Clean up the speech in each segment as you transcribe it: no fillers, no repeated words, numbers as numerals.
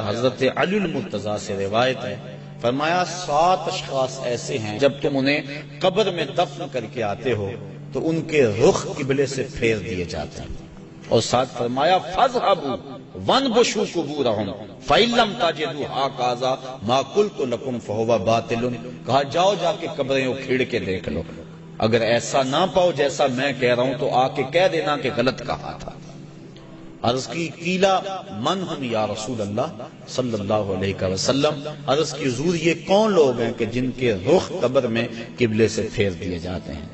حضرت علی المرتضیٰ سے روایت ہے، فرمایا 7 اشخاص ایسے ہیں جب تم انہیں قبر میں دفن کر کے آتے ہو تو ان کے رخ قبلے سے پھیر دیے جاتے ہیں، اور ساتھ فرمایا فَاذْهَبُوا وَانْبُشُوا قُبُورَهُمْ فَإِن لَّمْ تَجِدُوا هَكَذَا مَا قُلْتُ لَكُمْ فَهُوَ باطل، کہا جاؤ جا کے قبریں اکھیڑ کے دیکھ لو، اگر ایسا نہ پاؤ جیسا میں کہہ رہا ہوں تو آ کے کہہ دینا کہ غلط کہا تھا۔ عرض کی قیلا من ہم یا رسول اللہ صلی اللہ علیہ وسلم، عرض کی حضور یہ کون لوگ ہیں کہ جن کے رخ قبر میں قبلے سے پھیر دیے جاتے ہیں؟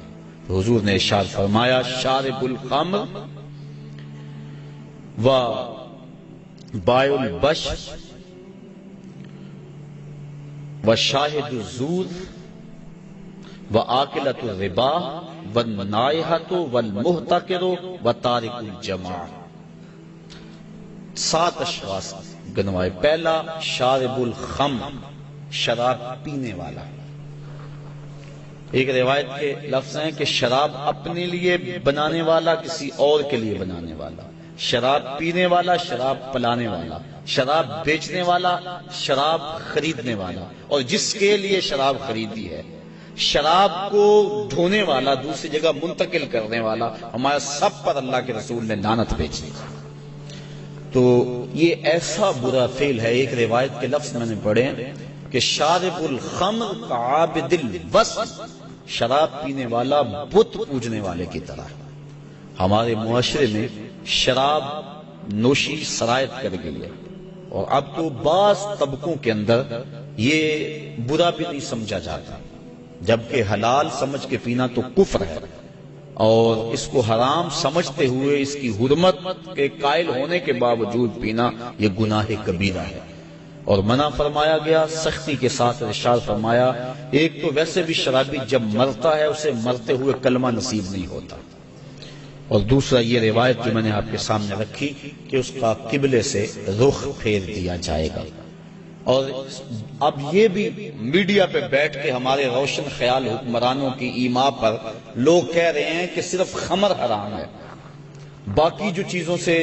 تو حضور نے ارشاد فرمایا شارب الخمر و بائع البش و شاہد الزور و آکلۃ الربا والنائحۃ والمحتکر و تارک الجماع۔ 7 اشخاص گنوائے۔ پہلا شارب الخمر، شراب پینے والا۔ ایک روایت کے لفظ ہیں کہ شراب اپنے لیے بنانے والا، کسی اور کے لیے بنانے والا، شراب پینے والا، شراب پلانے والا، شراب بیچنے والا، شراب خریدنے والا، اور جس کے لیے شراب خریدی ہے، شراب کو ڈھونے والا، دوسری جگہ منتقل کرنے والا، ہمارا سب پر اللہ کے رسول نے لعنت بھیجی۔ تو یہ ایسا برا فعل ہے۔ ایک روایت کے لفظ میں نے پڑھے کہ شارب الخمر کعابد الوثن، شراب پینے والا بت پوجنے والے کی طرح۔ ہمارے معاشرے میں شراب نوشی سرایت کر گئی ہے، اور اب تو بعض طبقوں کے اندر یہ برا بھی نہیں سمجھا جاتا، جبکہ حلال سمجھ کے پینا تو کفر ہے، اور اس کو حرام سمجھتے ہوئے اس کی حرمت کے قائل ہونے کے باوجود پینا یہ گناہ کبیرہ ہے، اور منع فرمایا گیا سختی کے ساتھ۔ ارشاد فرمایا ایک تو ویسے بھی شرابی جب مرتا ہے اسے مرتے ہوئے کلمہ نصیب نہیں ہوتا، اور دوسرا یہ روایت جو میں نے آپ کے سامنے رکھی کہ اس کا قبلے سے رخ پھیر دیا جائے گا۔ اور اب یہ بھی میڈیا پہ بیٹھ کے ہمارے روشن خیال حکمرانوں کی ایما پر لوگ کہہ رہے ہیں کہ صرف خمر حرام ہے، باقی جو چیزوں سے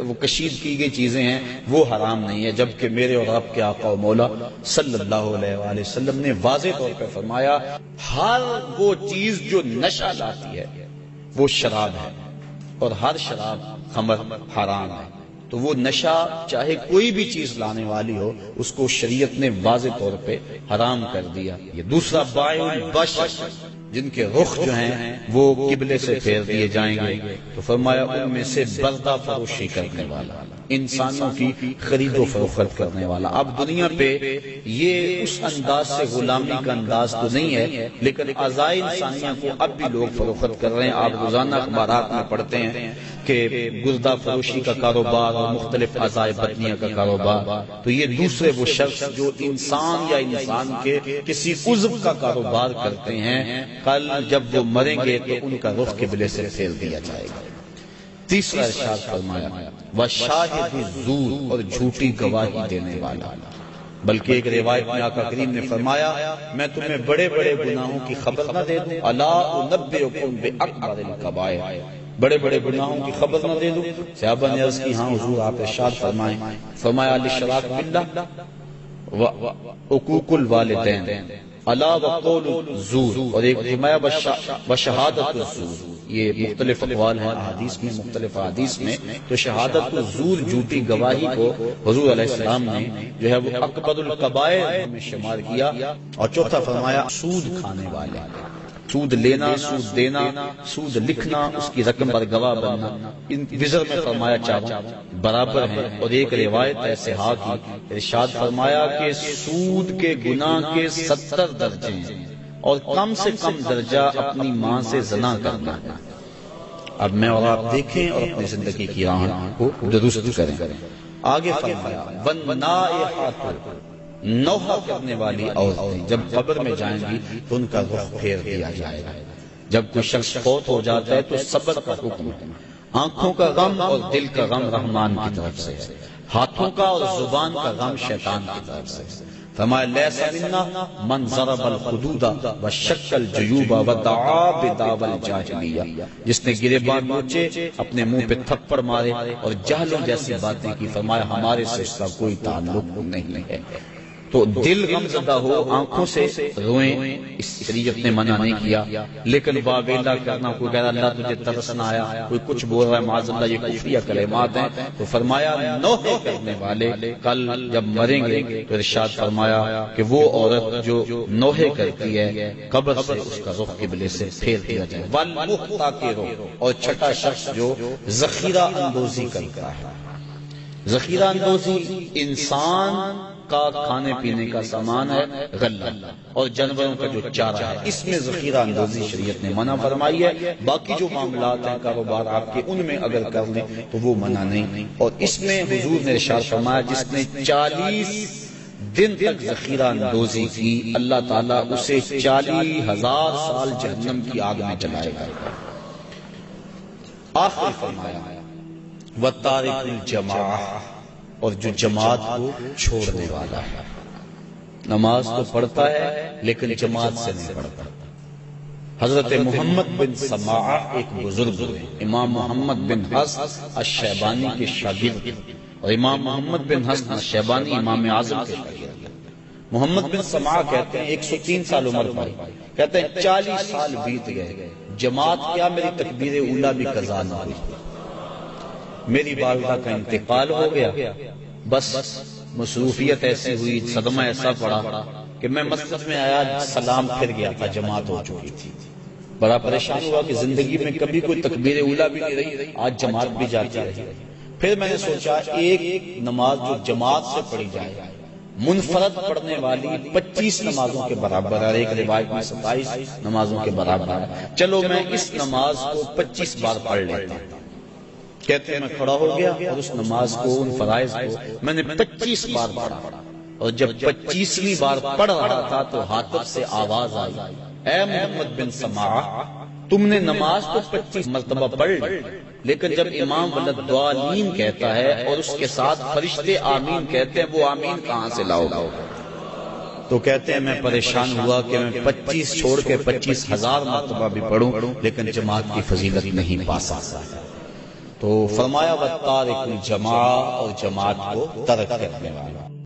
وہ کشید کی گئی چیزیں ہیں وہ حرام نہیں ہے، جبکہ میرے اور آپ کے آقا و مولا صلی اللہ علیہ وآلہ وسلم نے واضح طور پہ فرمایا ہر وہ چیز جو نشہ لاتی ہے وہ شراب ہے، اور ہر شراب خمر حرام ہے۔ تو وہ نشہ چاہے کوئی بھی چیز لانے والی ہو اس کو شریعت نے واضح طور پہ حرام کر دیا۔ یہ دوسرا بائع البش، جن کے رخ جو ہیں وہ قبلے سے پھیر دیے جائیں گے، تو فرمایا ان میں سے بردہ فروشی کرنے والا، انسانوں کی خرید و فروخت کرنے والا۔ اب دنیا پہ یہ اس انداز سے غلامی کا انداز تو نہیں ہے، لیکن اعضائے انسانیہ کو اب بھی لوگ فروخت کر رہے ہیں۔ آپ روزانہ اخبارات میں پڑھتے ہیں کہ گردہ فروشی کا کاروبار اور مختلف اعضائے بدنیہ کا کاروبار۔ تو یہ دوسرے وہ شخص جو انسان یا انسان کے کسی عضو کا کاروبار کرتے ہیں، کل جب وہ مریں گے تو ان کا رخ قبلے سے پھیر دیا جائے گا۔ تیسرا ارشاد فرمایا وشاہد الزور، اور جھوٹی گواہی دینے والا۔ بلکہ ایک روایت میں آقا کریم نے فرمایا میں تمہیں بڑے بڑے گناہوں کی خبر نہ دے دوں؟ الا انبئکم باکبر الکبائر، بڑے بڑے گناہوں کی خبر نہ دے دوں؟ صحابہ نے عرض کی ہاں حضور آپ ارشاد فرمائیں۔ فرمایا الاشراک باللہ وعقوق الوالدین الا وقول الزور، اور ایک فرمایا وشہادت الزور۔ یہ مختلف اقوال ہیں احادیث میں، مختلف احادیث میں، تو شہادت الزور جھوٹی گواہی کو حضور علیہ السلام نے جو ہے وہ اکبر الکبائر میں شمار کیا۔ اور چوتھا فرمایا سود کھانے والے، سود لینا، سود دینا، سود لکھنا، اس کی رقم پر گواہ بننا، ان وزر میں فرمایا چاروں برابر ہیں۔ اور ایک روایت ہے صحاح کی، ارشاد فرمایا کہ سود کے گناہ کے 70 درجے ہیں، اور کم سے کم درجہ اپنی ماں سے زنا کرنا ہے۔ اب میں اور آپ دیکھیں اور اپنی زندگی کی راہ کو درست کریں۔ آگے فرمایا والنائحۃ، نوحہ کرنے والی عورتیں جب قبر میں جائیں گی تو ان کا رخ پھیر دیا جائے گا۔ جب کوئی شخص فوت ہو جاتا ہے تو صبر کا حکم ہے۔ آنکھوں کا غم اور دل کا غم رحمان کی طرف سے ہے، ہاتھوں کا اور زبان کا غم شیطان کی طرف سے ہے۔ فرمایا لیس منا من ضرب الخدود وشق الجیوب ودعا بدعوی الجاہلیہ، جس نے گریبان نوچے، اپنے منہ پہ تھپڑ مارے اور جہلوں جیسی باتیں کی، فرمایا ہمارے سے اس کا کوئی تعلق نہیں ہے۔ تو دل غمزدہ ہو، آنکھوں سے روئیں، اس شریعت نے منع نہیں کیا، لیکن واویلا کرنا، کوئی کہہ رہا اللہ تجھے ترس نہ آیا، کوئی کچھ بول رہا ہے معاذ اللہ، یہ کفریہ کلمات ہیں، تو فرمایا نوحے کرنے والے کل جب مریں گے تو ارشاد فرمایا کہ وہ عورت جو نوحے کرتی ہے قبر سے اس کا رخ قبلے سے پھیر دیا جائے، والمحتکر، اور چھٹا شخص جو ذخیرہ اندوزی کرتا ہے۔ ذخیرہ اندوزی انسان کا کھانے پینے کا سامان ہے، غلہ، اور جانوروں کا جو چارہ ہے، اس میں ذخیرہ اندوزی شریعت نے منع فرمائی ہے۔ باقی جو معاملات ہیں کاروبار آپ کے، ان میں اگر کر لیں تو وہ منع نہیں۔ اور اس میں حضور نے ارشاد فرمایا جس نے 40 دن تک ذخیرہ اندوزی کی، اللہ تعالیٰ اسے 40,000 سال جہنم کی آگ میں جلائے گا۔ آخر فرمایا وَتَارِكُ الْجَمَاعَةِ، اور جو جماعت کو چھوڑنے والا ہے، نماز تو پڑھتا ہے لیکن جماعت سے نہیں پڑھتا۔ حضرت محمد بن سماعہ ایک بزرگ ہوئے، امام محمد بن حسن الشیبانی کے شاگرد، اور امام محمد بن حسن الشیبانی امام اعظم کے شاگرد۔ محمد بن سماعہ کہتے ہیں 103 سال عمر پائی، کہتے ہیں 40 سال بیت گئے، جماعت کیا میری تکبیر اولیٰ بھی قضا نہ ہوئی، میری والدہ کا انتقال ہو گیا، بس مصروفیت ایسی ہوئی، صدمہ ایسا پڑا کہ میں مسجد میں آیا، سلام پھر گیا تھا، جماعت ہو چکی تھی، بڑا پریشان ہوا کہ زندگی میں کبھی کوئی تکبیر اولیٰ بھی نہیں رہی، آج جماعت بھی جاتی رہی۔ پھر میں نے سوچا ایک نماز جو جماعت سے پڑھی جائے، منفرد پڑھنے والی 25 نمازوں کے برابر ہے، ایک روایت میں 27 نمازوں کے برابر ہے، چلو میں اس نماز کو 25 بار پڑھ لیتا ہوں۔ کہتے ہیں میں کھڑا ہو گیا اور اس نماز کو، ان فرائض کو میں نے 25 بار پڑھا، اور جب 25ویں بار پڑھ رہا تھا تو حاطب سے آواز آئی، اے محمد بن سماعہ، تم نے نماز تو 25 مرتبہ پڑھ لی، لیکن جب امام ولدالضالین کہتا ہے اور اس کے ساتھ فرشتے آمین کہتے ہیں، وہ آمین کہاں سے لاؤ گا؟ تو کہتے ہیں میں پریشان ہوا کہ میں 25 چھوڑ کے 25,000 مرتبہ بھی پڑھوں لیکن جماعت کی فضیلت نہیں پا سکتا۔ تو فرمایا وَتَارِكُ الْجَمَاعَةِ، اور جماعت کو ترک کرنے والا۔